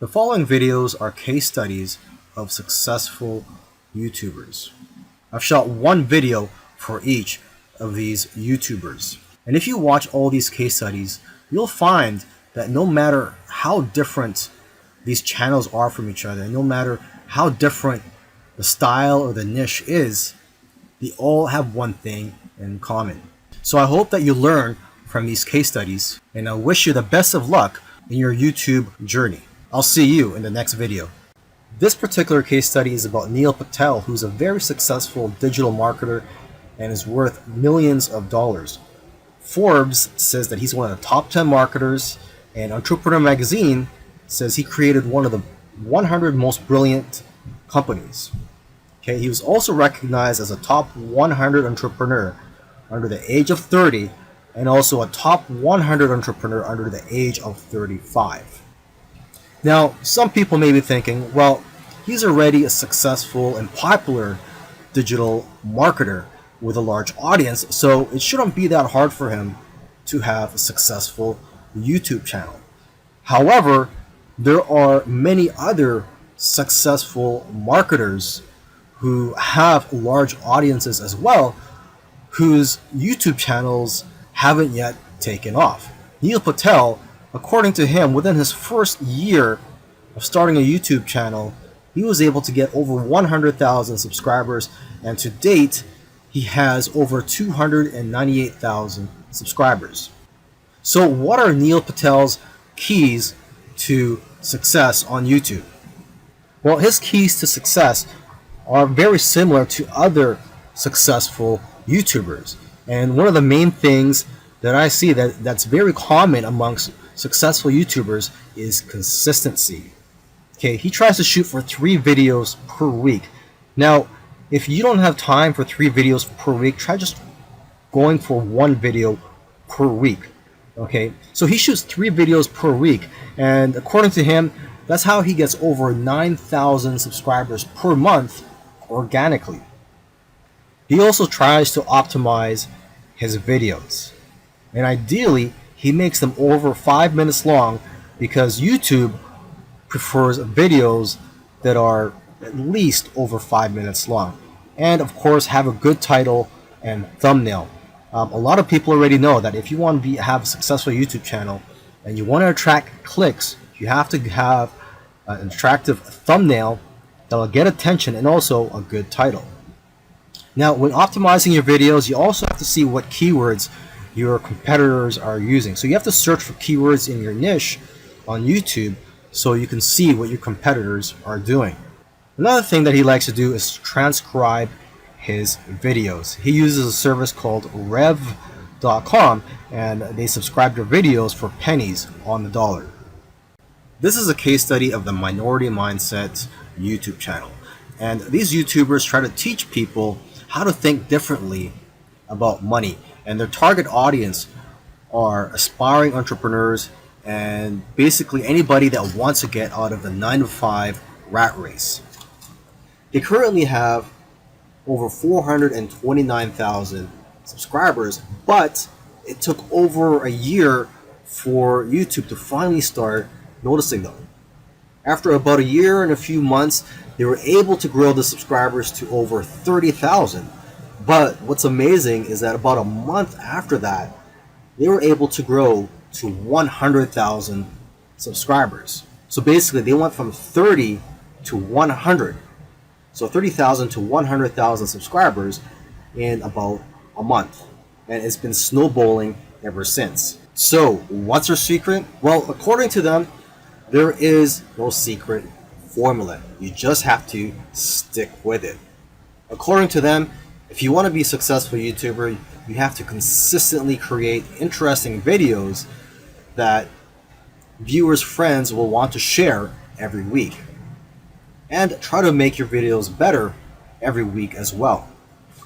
The following videos are case studies of successful YouTubers. I've shot one video for each of these YouTubers. And if you watch all these case studies, you'll find that no matter how different these channels are from each other, and no matter how different the style or the niche is, they all have one thing in common. So I hope that you learn from these case studies, and I wish you the best of luck in your YouTube journey. I'll see you in the next video. This particular case study is about Neil Patel, who's a very successful digital marketer and is worth millions of dollars. Forbes says that he's one of the top 10 marketers, and Entrepreneur Magazine says he created one of the 100 most brilliant companies. Okay, he was also recognized as a top 100 entrepreneur under the age of 30 and also a top 100 entrepreneur under the age of 35. Now, some people may be thinking, well, he's already a successful and popular digital marketer with a large audience, so it shouldn't be that hard for him to have a successful YouTube channel. However, there are many other successful marketers who have large audiences as well, whose YouTube channels haven't yet taken off. Neil Patel, according to him, within his first year of starting a YouTube channel, he was able to get over 100,000 subscribers, and to date, he has over 298,000 subscribers. So what are Neil Patel's keys to success on YouTube? Well, his keys to success are very similar to other successful YouTubers. And one of the main things that I see that's very common amongst successful YouTubers is consistency. Okay, he tries to shoot for 3 videos per week. Now, if you don't have time for 3 videos per week, try just going for 1 video per week. Okay, so he shoots 3 videos per week, and according to him, that's how he gets over 9,000 subscribers per month organically. He also tries to optimize his videos, and ideally he makes them over 5 minutes long, because YouTube prefers videos that are at least over 5 minutes long, and of course have a good title and thumbnail. A lot of people already know that if you want to have a successful YouTube channel and you want to attract clicks, you have to have an attractive thumbnail that will get attention and also a good title. Now, when optimizing your videos, you also have to see what keywords your competitors are using. So you have to search for keywords in your niche on YouTube so you can see what your competitors are doing. Another thing that he likes to do is transcribe his videos. He uses a service called rev.com, and they subscribe to videos for pennies on the dollar. This is a case study of the Minority Mindset YouTube channel. And these YouTubers try to teach people how to think differently about money. And their target audience are aspiring entrepreneurs and basically anybody that wants to get out of the 9-to-5 rat race. They currently have over 429,000 subscribers, but it took over a year for YouTube to finally start noticing them. After about a year and a few months, they were able to grow the subscribers to over 30,000. But what's amazing is that about a month after that, they were able to grow to 100,000 subscribers. So basically, they went from 30 to 100. So 30,000 to 100,000 subscribers in about a month. And it's been snowballing ever since. So what's their secret? Well, according to them, there is no secret formula. You just have to stick with it. According to them, if you want to be a successful YouTuber, you have to consistently create interesting videos that viewers' friends will want to share every week. And try to make your videos better every week as well.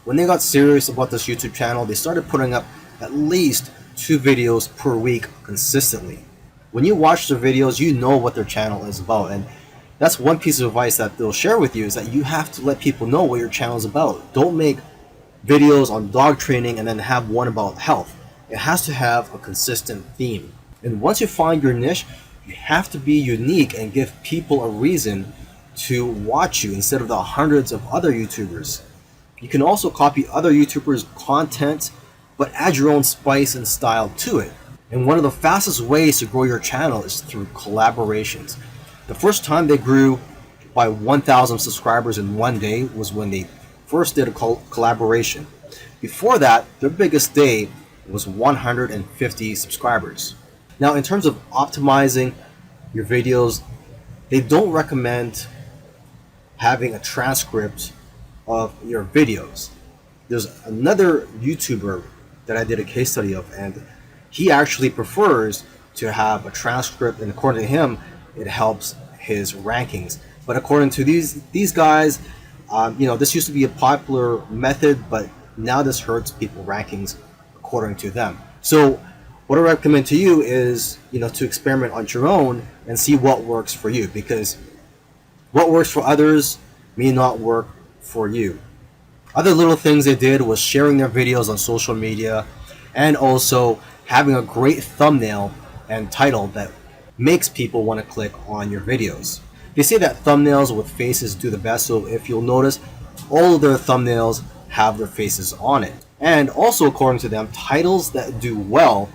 When they got serious about this YouTube channel, they started putting up at least 2 videos per week consistently. When you watch their videos, you know what their channel is about, and that's one piece of advice that they'll share with you, is that you have to let people know what your channel is about. Don't make videos on dog training and then have one about health. It has to have a consistent theme. And once you find your niche, You have to be unique and give people a reason to watch you instead of the hundreds of other YouTubers. You can also copy other YouTubers' content, but add your own spice and style to it. And one of the fastest ways to grow your channel is through collaborations. The first time they grew by 1,000 subscribers in one day was when they first did a collaboration. Before that, their biggest day was 150 subscribers. Now, in terms of optimizing your videos, they don't recommend having a transcript of your videos. There's another YouTuber that I did a case study of, and he actually prefers to have a transcript, and according to him, it helps his rankings. But according to these guys, this used to be a popular method, but now this hurts people rankings according to them. So what I recommend to you is, to experiment on your own and see what works for you, because what works for others may not work for you. Other little things they did was sharing their videos on social media, and also having a great thumbnail and title that makes people want to click on your videos. They say that thumbnails with faces do the best, so if you'll notice, all of their thumbnails have their faces on it. And also, according to them, titles that do well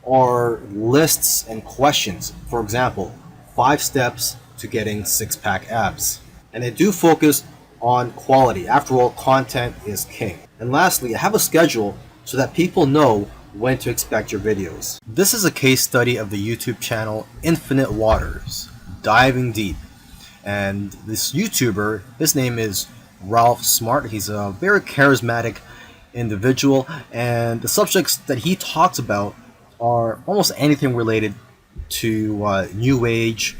are lists and questions. For example, 5 steps to getting 6-pack abs. And they do focus on quality. After all, content is king. And lastly, have a schedule so that people know when to expect your videos. This is a case study of the YouTube channel Infinite Waters, diving deep. And this YouTuber, his name is Ralph Smart. He's a very charismatic individual, and the subjects that he talks about are almost anything related to New Age,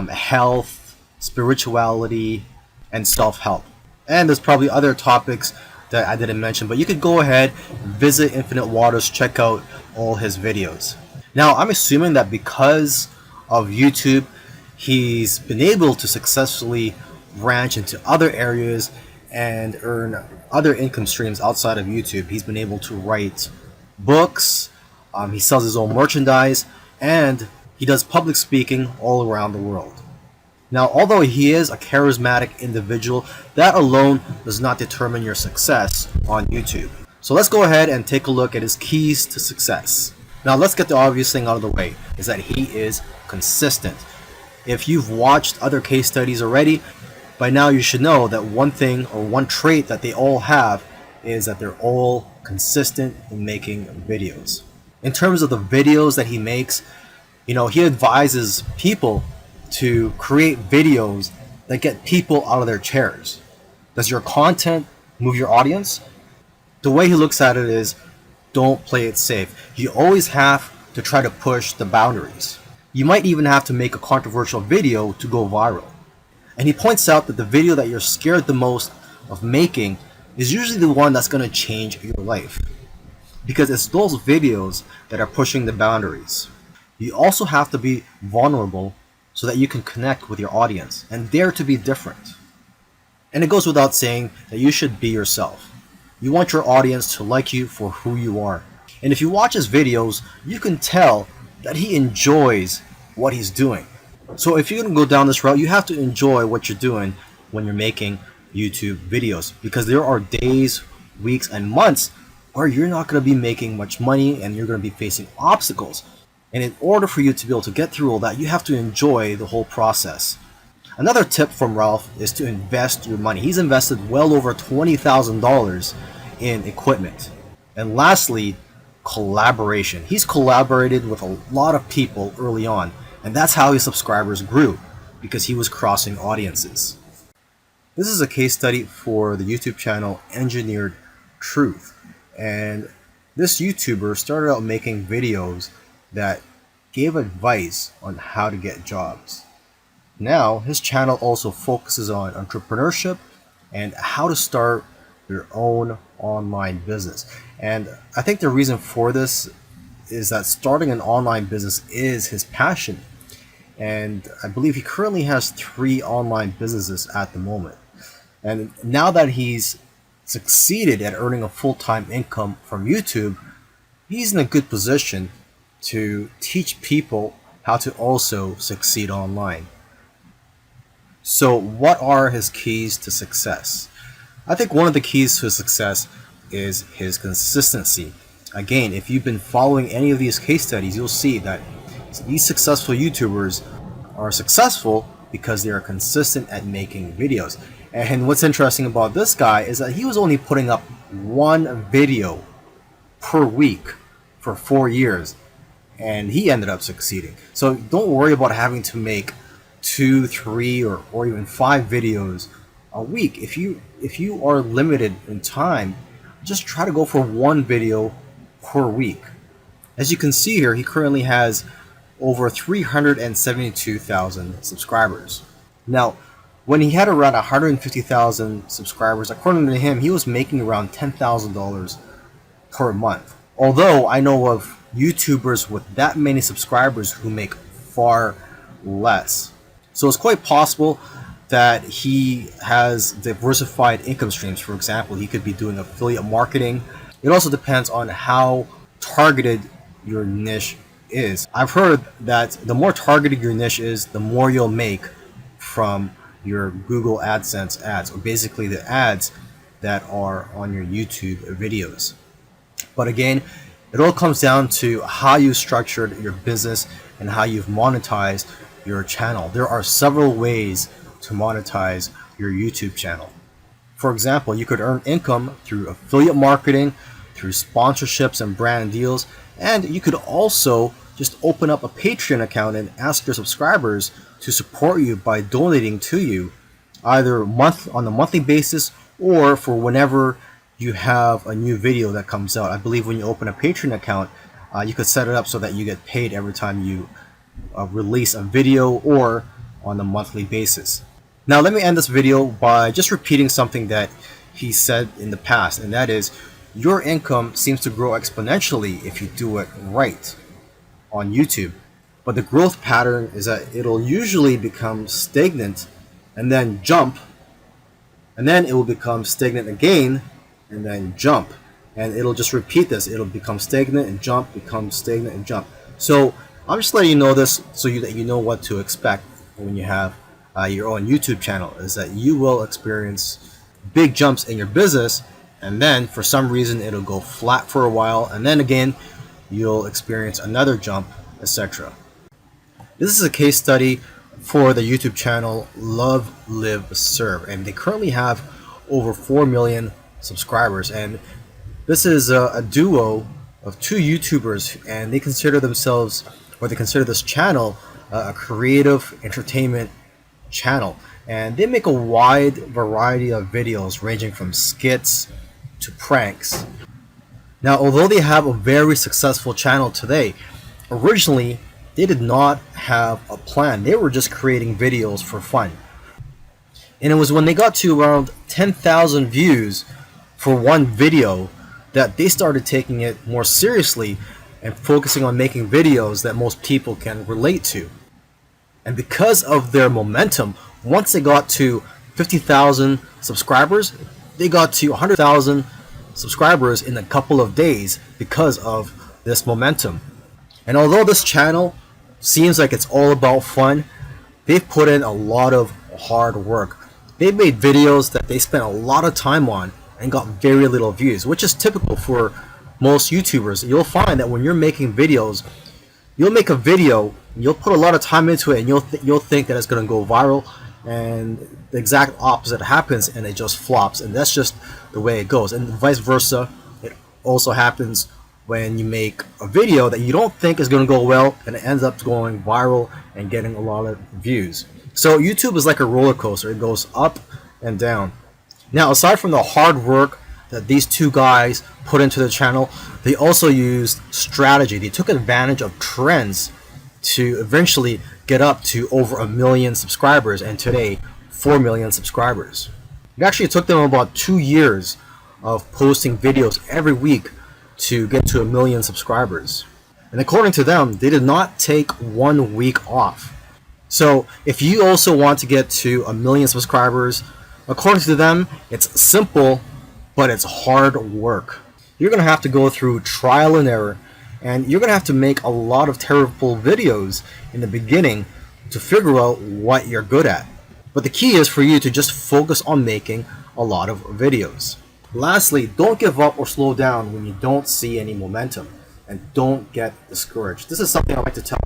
health, spirituality, and self-help. And there's probably other topics that I didn't mention, but you could go ahead, visit Infinite Waters, check out all his videos. Now, I'm assuming that because of YouTube, he's been able to successfully branch into other areas and earn other income streams outside of YouTube. He's been able to write books, he sells his own merchandise, and he does public speaking all around the world. Now, although he is a charismatic individual, that alone does not determine your success on YouTube. So let's go ahead and take a look at his keys to success. Now, let's get the obvious thing out of the way, is that he is consistent. If you've watched other case studies already, by now you should know that one thing or one trait that they all have is that they're all consistent in making videos. In terms of the videos that he makes, he advises people to create videos that get people out of their chairs. Does your content move your audience? The way he looks at it is, don't play it safe. You always have to try to push the boundaries. You might even have to make a controversial video to go viral. And he points out that the video that you're scared the most of making is usually the one that's going to change your life, because it's those videos that are pushing the boundaries. You also have to be vulnerable so that you can connect with your audience and dare to be different. And it goes without saying that you should be yourself. You want your audience to like you for who you are. And if you watch his videos, you can tell that he enjoys what he's doing. So if you're going to go down this route, you have to enjoy what you're doing when you're making YouTube videos, because there are days, weeks, and months where you're not going to be making much money and you're going to be facing obstacles. And in order for you to be able to get through all that, you have to enjoy the whole process. Another tip from Ralph is to invest your money. He's invested well over $20,000 in equipment. And lastly, collaboration. He's collaborated with a lot of people early on, and that's how his subscribers grew, because he was crossing audiences. This is a case study for the YouTube channel Engineered Truth. And this YouTuber started out making videos that gave advice on how to get jobs. Now, his channel also focuses on entrepreneurship and how to start your own online business. And I think the reason for this is that starting an online business is his passion. And I believe he currently has 3 online businesses at the moment. And now that he's succeeded at earning a full-time income from YouTube, he's in a good position to teach people how to also succeed online. So what are his keys to success? I think one of the keys to success is his consistency. Again, if you've been following any of these case studies, you'll see that these successful YouTubers are successful because they are consistent at making videos. And what's interesting about this guy is that he was only putting up one video per week for 4 years, and he ended up succeeding. So don't worry about having to make 2, 3, or even 5 videos a week. If you are limited in time, just try to go for one video per week. As you can see here, he currently has over 372,000 subscribers. Now, when he had around 150,000 subscribers, according to him, he was making around $10,000 per month. Although I know of YouTubers with that many subscribers who make far less. So it's quite possible that he has diversified income streams. For example, he could be doing affiliate marketing. It also depends on how targeted your niche is. I've heard that the more targeted your niche is, the more you'll make from your Google AdSense ads, or basically the ads that are on your YouTube videos. But again, it all comes down to how you structured your business and how you've monetized your channel. There are several ways to monetize your YouTube channel. For example, you could earn income through affiliate marketing, through sponsorships and brand deals, and you could also just open up a Patreon account and ask your subscribers to support you by donating to you, either on a monthly basis or for whenever you have a new video that comes out. I believe when you open a Patreon account, you could set it up so that you get paid every time you release a video, or on a monthly basis. Now let me end this video by just repeating something that he said in the past, and that is, your income seems to grow exponentially if you do it right on YouTube. But the growth pattern is that it'll usually become stagnant and then jump, and then it will become stagnant again and then jump, and it'll just repeat this. It'll become stagnant and jump, become stagnant and jump. So I'm just letting you know this so that you know what to expect when you have your own YouTube channel, is that you will experience big jumps in your business, and then for some reason it'll go flat for a while, and then again you'll experience another jump, etc. This is a case study for the YouTube channel Love, Live, Serve, and they currently have over 4 million subscribers. And this is a duo of 2 YouTubers, and they consider themselves, or they consider this channel, a creative entertainment channel. And they make a wide variety of videos ranging from skits to pranks. Now, although they have a very successful channel today, originally they did not have a plan. They were just creating videos for fun. And it was when they got to around 10,000 views for one video that they started taking it more seriously and focusing on making videos that most people can relate to. And because of their momentum, once they got to 50,000 subscribers, they got to 100,000 subscribers in a couple of days because of this momentum. And although this channel seems like it's all about fun, they've put in a lot of hard work. They've made videos that they spent a lot of time on and got very little views, which is typical for most YouTubers. You'll find that when you're making videos, you'll make a video, you'll put a lot of time into it, and you'll think that it's going to go viral, and the exact opposite happens and it just flops. And that's just the way it goes. And vice versa, it also happens when you make a video that you don't think is going to go well and it ends up going viral and getting a lot of views. So YouTube is like a roller coaster. It goes up and down. Now, aside from the hard work that these 2 guys put into the channel, they also used strategy. They took advantage of trends to eventually get up to over 1 million subscribers, and today 4 million subscribers. It actually took them about 2 years of posting videos every week to get to 1 million subscribers. And according to them, they did not take 1 week off. So if you also want to get to 1 million subscribers, according to them, it's simple, but it's hard work. You're going to have to go through trial and error. And you're going to have to make a lot of terrible videos in the beginning to figure out what you're good at. But the key is for you to just focus on making a lot of videos. Lastly, don't give up or slow down when you don't see any momentum, and don't get discouraged. This is something I like to tell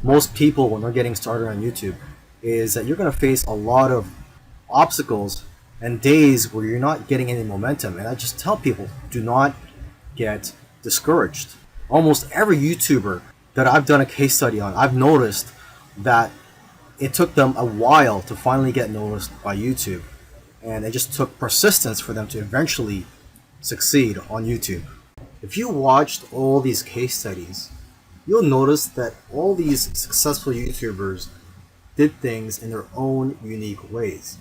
most people when they're getting started on YouTube, is that you're going to face a lot of obstacles and days where you're not getting any momentum. And I just tell people, do not get discouraged. Almost every YouTuber that I've done a case study on, I've noticed that it took them a while to finally get noticed by YouTube. And it just took persistence for them to eventually succeed on YouTube. If you watched all these case studies, you'll notice that all these successful YouTubers did things in their own unique ways.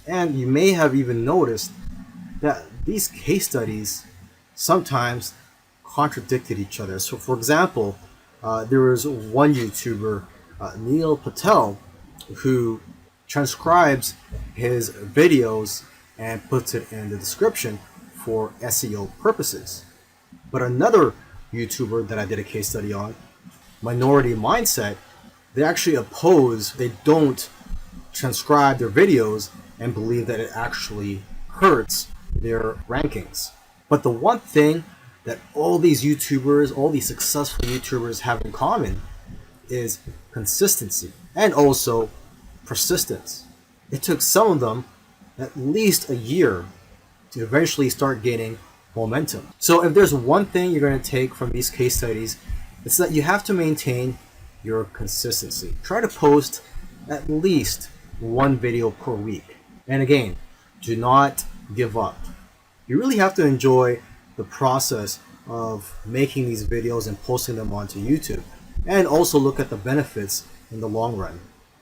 And you may have even noticed that these case studies sometimes contradicted each other. So for example, there was one YouTuber, Neil Patel, who transcribes his videos and puts it in the description for SEO purposes. But another YouTuber that I did a case study on, Minority Mindset, they actually oppose, they don't transcribe their videos and believe that it actually hurts their rankings. But the one thing that all these YouTubers, all these successful YouTubers have in common is consistency and also persistence. It took some of them at least a year to eventually start gaining momentum. So if there's one thing you're going to take from these case studies, it's that you have to maintain your consistency. Try to post at least one video per week. And again, do not give up. You really have to enjoy the process of making these videos and posting them onto YouTube, and also look at the benefits in the long run.